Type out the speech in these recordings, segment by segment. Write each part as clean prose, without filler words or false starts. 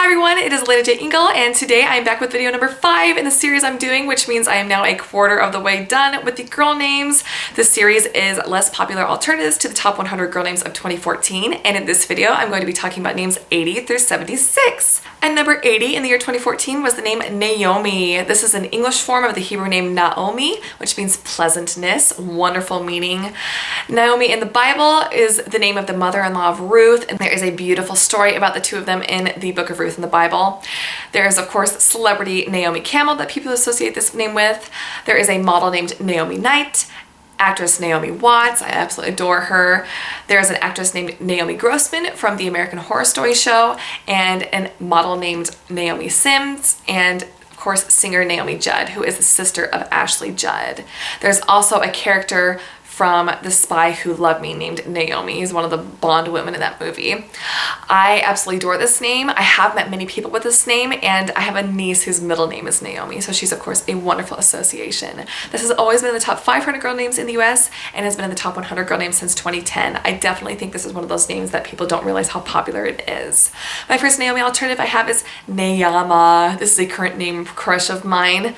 Hi everyone, it is alenajingle, and today I am back with video number 5 in the series I'm doing, which means I am now a quarter of the way done with the girl names. This series is less popular alternatives to the top 100 girl names of 2014, and in this video I'm going to be talking about names 80 through 76. And number 80 in the year 2014 was the name Naomi. This is an English form of the Hebrew name Naomi, which means pleasantness, wonderful meaning. Naomi in the Bible is the name of the mother-in-law of Ruth, and there is a beautiful story about the two of them in the book of Ruth in the Bible. There is, of course, celebrity Naomi Campbell that people associate this name with. There is a model named Naomi Knight, actress Naomi Watts, I absolutely adore her. There is an actress named Naomi Grossman from the American Horror Story show, and a model named Naomi Sims, and of course singer Naomi Judd, who is the sister of Ashley Judd. There's also a character from The Spy Who Loved Me named Naomi. He's one of the Bond women in that movie. I absolutely adore this name. I have met many people with this name, and I have a niece whose middle name is Naomi, so she's of course a wonderful association. This has always been in the top 500 girl names in the US and has been in the top 100 girl names since 2010. I definitely think this is one of those names that people don't realize how popular it is. My first Naomi alternative I have is Nayama. This is a current name crush of mine.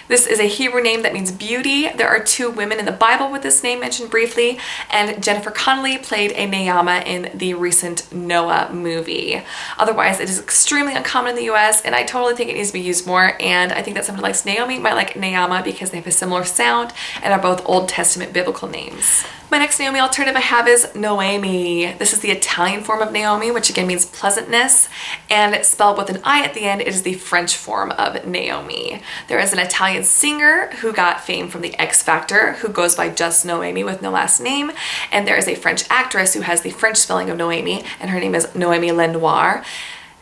This is a Hebrew name that means beauty. There are 2 women in the Bible with this name mentioned briefly, and Jennifer Connelly played a Nayama in the recent Noah movie. Otherwise, it is extremely uncommon in the US, and I totally think it needs to be used more, and I think that someone who likes Naomi might like Nayama because they have a similar sound and are both Old Testament biblical names. My next Naomi alternative I have is Noemi. This is the Italian form of Naomi, which again means pleasantness, and it's spelled with an I at the end. It is the French form of Naomi. There is an Italian singer who got fame from the X Factor who goes by just Noemi with no last name, and there is a French actress who has the French spelling of Noemi, and her name is Noemi Lenoir.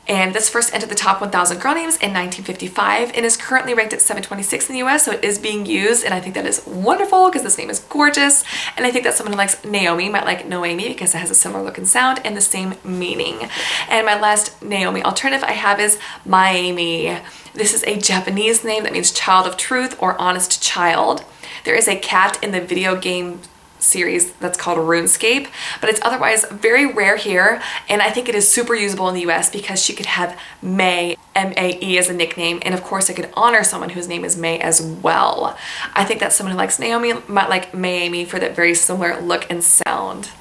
And this first entered the top 1,000 girl names in 1955 and is currently ranked at 726 in the US, so it is being used, and I think that is wonderful because this name is gorgeous, and I think that someone who likes Naomi might like Noemi because it has a similar look and sound and the same meaning. And my last Naomi alternative I have is Miami. This is a Japanese name that means child of truth or honest child. There is a cat in the video game series that's called RuneScape, but it's otherwise very rare here, and I think it is super usable in the US because she could have May, M-A-E, as a nickname, and of course it could honor someone whose name is May as well. I think that someone who likes Naomi might like Miami for that very similar look and sound.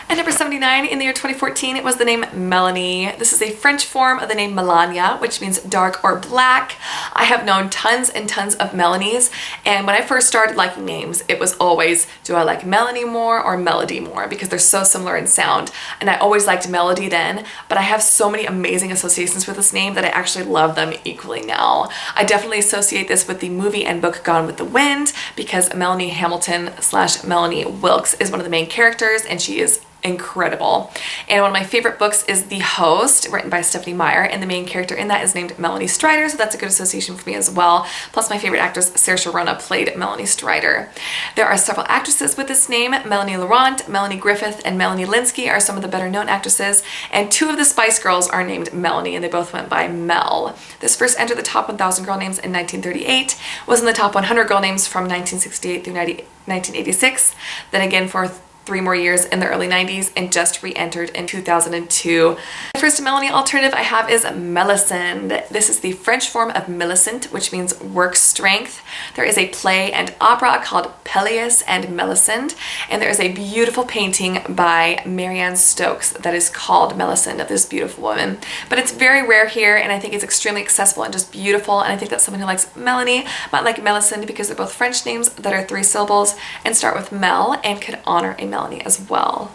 At number 79 in the year 2014, it was the name Melanie. This is a French form of the name Melania, which means dark or black. I have known tons and tons of Melanies, and when I first started liking names, it was always, do I like Melanie more or Melody more? Because they're so similar in sound, and I always liked Melody then, but I have so many amazing associations with this name that I actually love them equally now. I definitely associate this with the movie and book Gone with the Wind because Melanie Hamilton / Melanie Wilkes is one of the main characters, and she is incredible. And one of my favorite books is The Host, written by Stephanie Meyer, and the main character in that is named Melanie Strider, so that's a good association for me as well. Plus my favorite actress, Saoirse Ronan, played Melanie Strider. There are several actresses with this name. Melanie Laurent, Melanie Griffith, and Melanie Linsky are some of the better known actresses, and 2 of the Spice Girls are named Melanie, and they both went by Mel. This first entered the top 1,000 girl names in 1938, was in the top 100 girl names from 1968 through 1986, then again for 3 more years in the early 90s, and just re-entered in 2002. The first Melanie alternative I have is Millicent. This is the French form of Millicent, which means work strength. There is a play and opera called Peleus and Millicent, and there is a beautiful painting by Marianne Stokes that is called Millicent, of this beautiful woman. But it's very rare here, and I think it's extremely accessible and just beautiful, and I think that someone who likes Melanie might like Millicent because they're both French names that are 3 syllables and start with Mel and could honor a Melanie as well.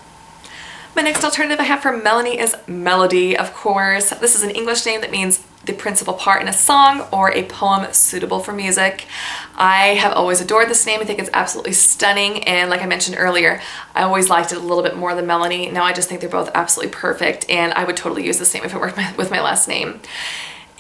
My next alternative I have for Melanie is Melody, of course. This is an English name that means the principal part in a song or a poem suitable for music. I have always adored this name. I think it's absolutely stunning, and like I mentioned earlier, I always liked it a little bit more than Melanie. Now I just think they're both absolutely perfect, and I would totally use this name if it worked with my last name.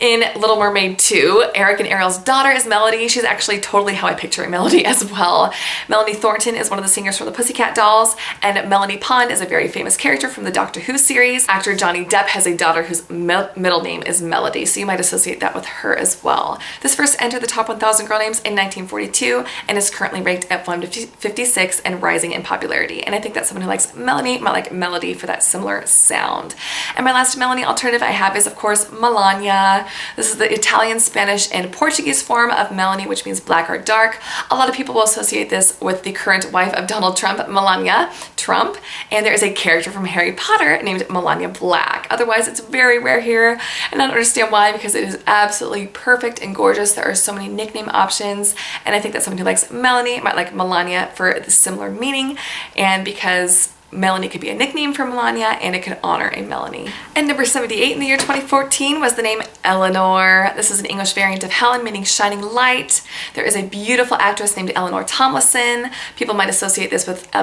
In Little Mermaid 2, Eric and Ariel's daughter is Melody. She's actually totally how I picture a Melody as well. Melanie Thornton is one of the singers from the Pussycat Dolls, and Melanie Pond is a very famous character from the Doctor Who series. Actor Johnny Depp has a daughter whose middle name is Melody, so you might associate that with her as well. This first entered the top 1,000 girl names in 1942 and is currently ranked at 156 and rising in popularity. And I think that someone who likes Melanie might like Melody for that similar sound. And my last Melanie alternative I have is, of course, Melania. This is the Italian, Spanish, and Portuguese form of Melanie, which means black or dark. A lot of people will associate this with the current wife of Donald Trump, Melania Trump, and there is a character from Harry Potter named Melania Black. Otherwise, it's very rare here, and I don't understand why, because it is absolutely perfect and gorgeous. There are so many nickname options, and I think that someone who likes Melanie might like Melania for the similar meaning, and because Melanie could be a nickname for Melania and it could honor a Melanie. And number 78 in the year 2014 was the name Eleanor. This is an English variant of Helen, meaning shining light. There is a beautiful actress named Eleanor Tomlinson. People might associate this with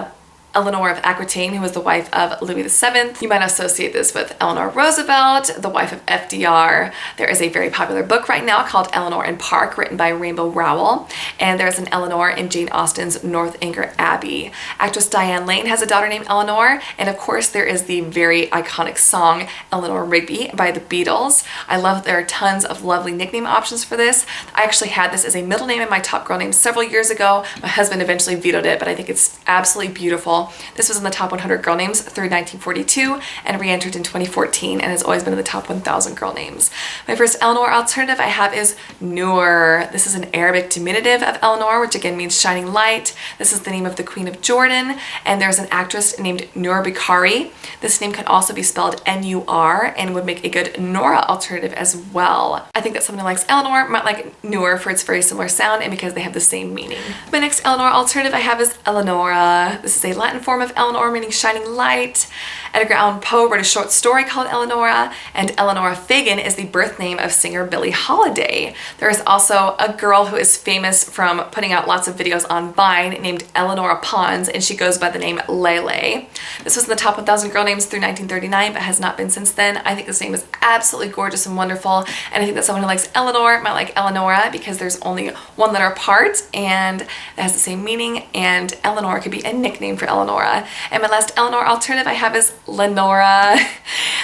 Eleanor of Aquitaine, who was the wife of Louis VII. You might associate this with Eleanor Roosevelt, the wife of FDR. There is a very popular book right now called Eleanor and Park, written by Rainbow Rowell, and there's an Eleanor in Jane Austen's Northanger Abbey. Actress Diane Lane has a daughter named Eleanor, and of course there is the very iconic song Eleanor Rigby by the Beatles. I love that there are tons of lovely nickname options for this. I actually had this as a middle name in my top girl name several years ago. My husband eventually vetoed it, but I think it's absolutely beautiful. This was in the top 100 girl names through 1942 and re-entered in 2014 and has always been in the top 1,000 girl names. My first Eleanor alternative I have is Noor. This is an Arabic diminutive of Eleanor, which again means shining light. This is the name of the Queen of Jordan, and there's an actress named Noor Bukhari. This name can also be spelled N-U-R and would make a good Nora alternative as well. I think that someone who likes Eleanor might like Noor for its very similar sound and because they have the same meaning. My next Eleanor alternative I have is Eleonora. This is a Latin form of Eleanor, meaning shining light. Edgar Allan Poe wrote a short story called Eleonora, and Eleonora Fagan is the birth name of singer Billie Holiday. There is also a girl who is famous from putting out lots of videos on Vine named Eleonora Pons, and she goes by the name Lele. This was in the top 1,000 girl names through 1939, but has not been since then. I think this name is absolutely gorgeous and wonderful, and I think that someone who likes Eleanor might like Eleonora because there's only one letter apart, and it has the same meaning, and Eleanor could be a nickname for Eleonora. And my last Eleanor alternative I have is Leonora.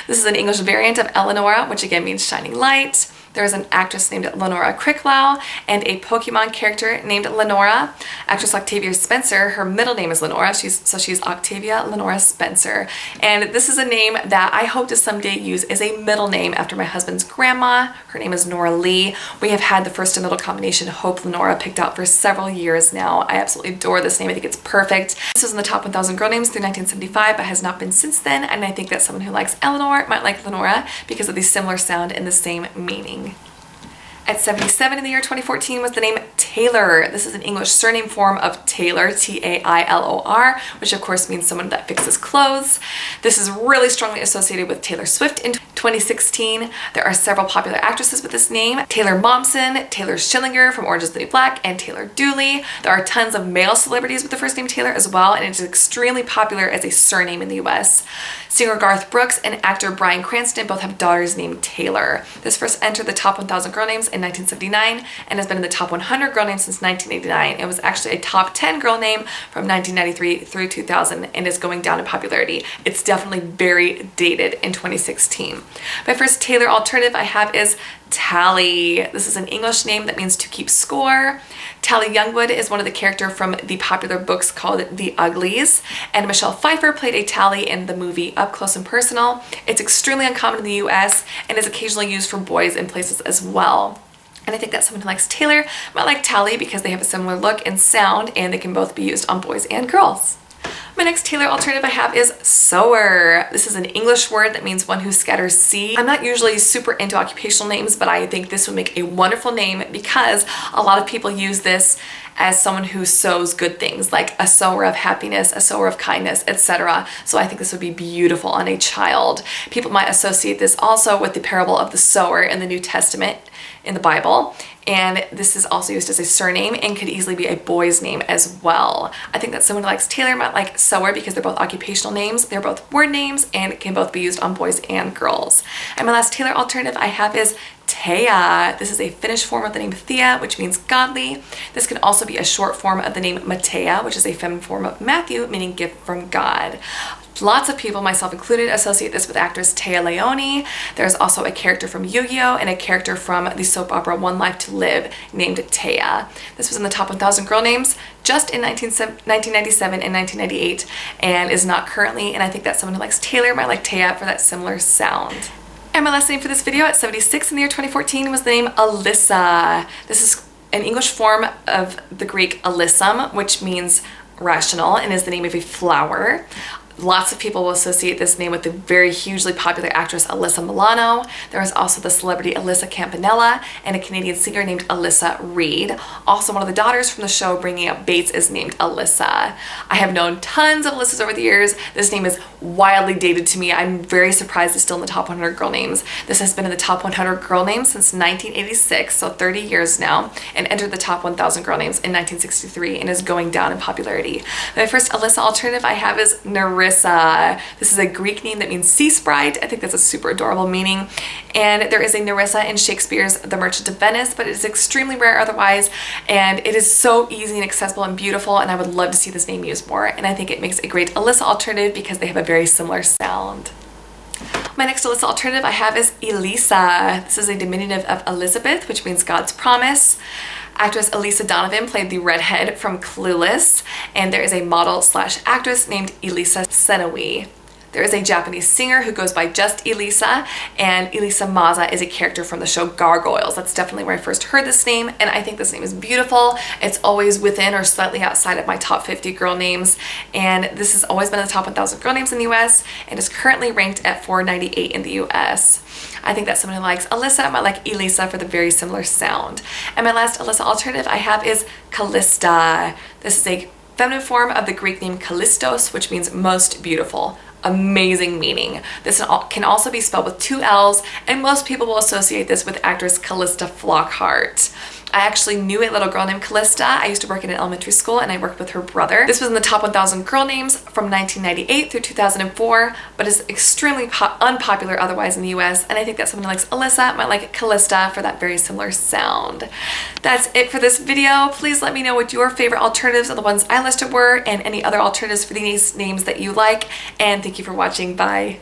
This is an English variant of Eleonora, which again means shining light. There is an actress named Leonora Cricklow and a Pokemon character named Leonora. Actress Octavia Spencer, her middle name is Leonora, so she's Octavia Lenora Spencer. And this is a name that I hope to someday use as a middle name after my husband's grandma. Her name is Nora Lee. We have had the first and middle combination Hope Lenora picked out for several years now. I absolutely adore this name. I think it's perfect. This was in the top 1,000 girl names through 1975, but has not been since then. And I think that someone who likes Eleanor might like Lenora because of the similar sound and the same meaning. At 77 in the year 2014 was the name Taylor. This is an English surname form of Taylor, T-A-I-L-O-R, which of course means someone that fixes clothes. This is really strongly associated with Taylor Swift in 2016. There are several popular actresses with this name: Taylor Momsen, Taylor Schillinger from Orange is the New Black, and Taylor Dooley. There are tons of male celebrities with the first name Taylor as well, and it is extremely popular as a surname in the US. Singer Garth Brooks and actor Bryan Cranston both have daughters named Taylor. This first entered the top 1,000 girl names in 1979 and has been in the top 100 girl names since 1989. It was actually a top 10 girl name from 1993 through 2000 and is going down in popularity. It's definitely very dated in 2016. My first Taylor alternative I have is Tally. This is an English name that means to keep score. Tally Youngwood is one of the characters from the popular books called The Uglies, and Michelle Pfeiffer played a Tally in the movie Up Close and Personal. It's extremely uncommon in the US and is occasionally used for boys in places as well. And I think that someone who likes Taylor might like Tally because they have a similar look and sound, and they can both be used on boys and girls. My next Taylor alternative I have is Sower. This is an English word that means one who scatters seed. I'm not usually super into occupational names, but I think this would make a wonderful name because a lot of people use this as someone who sows good things, like a sower of happiness, a sower of kindness, etc. So I think this would be beautiful on a child. People might associate this also with the parable of the sower in the New Testament in the Bible. and this is also used as a surname and could easily be a boy's name as well. I think that someone who likes Taylor might like Sower because they're both occupational names, they're both word names, and can both be used on boys and girls. And my last Taylor alternative I have is Taya. This is a Finnish form of the name Thea, which means godly. This can also be a short form of the name Matea, which is a feminine form of Matthew, meaning gift from God. Lots of people, myself included, associate this with actress Taya Leoni. There's also a character from Yu-Gi-Oh! And a character from the soap opera One Life to Live named Taya. This was in the top 1,000 girl names just in 1997 and 1998 and is not currently, and I think that someone who likes Taylor might like Taya for that similar sound. And my last name for this video at 76 in the year 2014 was the name Alyssa. This is an English form of the Greek alyssum, which means rational and is the name of a flower. Lots of people will associate this name with the very hugely popular actress Alyssa Milano. There is also the celebrity Alyssa Campanella and a Canadian singer named Alyssa Reed. Also, one of the daughters from the show Bringing Up Bates is named Alyssa. I have known tons of Alyssas over the years. This name is wildly dated to me. I'm very surprised it's still in the top 100 girl names. This has been in the top 100 girl names since 1986, so 30 years now, and entered the top 1,000 girl names in 1963 and is going down in popularity. My first Alyssa alternative I have is Narissa. This is a Greek name that means sea sprite. I think that's a super adorable meaning. And there is a Narissa in Shakespeare's The Merchant of Venice, but it is extremely rare otherwise. And it is so easy and accessible and beautiful, and I would love to see this name used more. And I think it makes a great Alyssa alternative because they have a very similar sound. My next Alyssa alternative I have is ELISA. This is a diminutive of Elizabeth, which means God's promise. Actress Elisa Donovan played the redhead from Clueless, and there is a model slash actress named Elisa Senawi. There is a Japanese singer who goes by just Elisa, and Elisa Maza is a character from the show Gargoyles. That's definitely where I first heard this name, and I think this name is beautiful. It's always within or slightly outside of my top 50 girl names, and this has always been in the top 1,000 girl names in the US, and is currently ranked at 498 in the US. I think that someone who likes Alyssa might like Elisa for the very similar sound. And my last Alyssa alternative I have is Calista. This is a feminine form of the Greek name Kalistos, which means most beautiful. Amazing meaning. This can also be spelled with 2 L's, and most people will associate this with actress Calista Flockhart. I actually knew a little girl named Calista. I used to work in an elementary school and I worked with her brother. This was in the top 1,000 girl names from 1998 through 2004, but is extremely unpopular otherwise in the US, and I think that someone who likes Alyssa might like Calista for that very similar sound. That's it for this video. Please let me know what your favorite alternatives of the ones I listed were, and any other alternatives for these names that you like, and thank you for watching. Bye.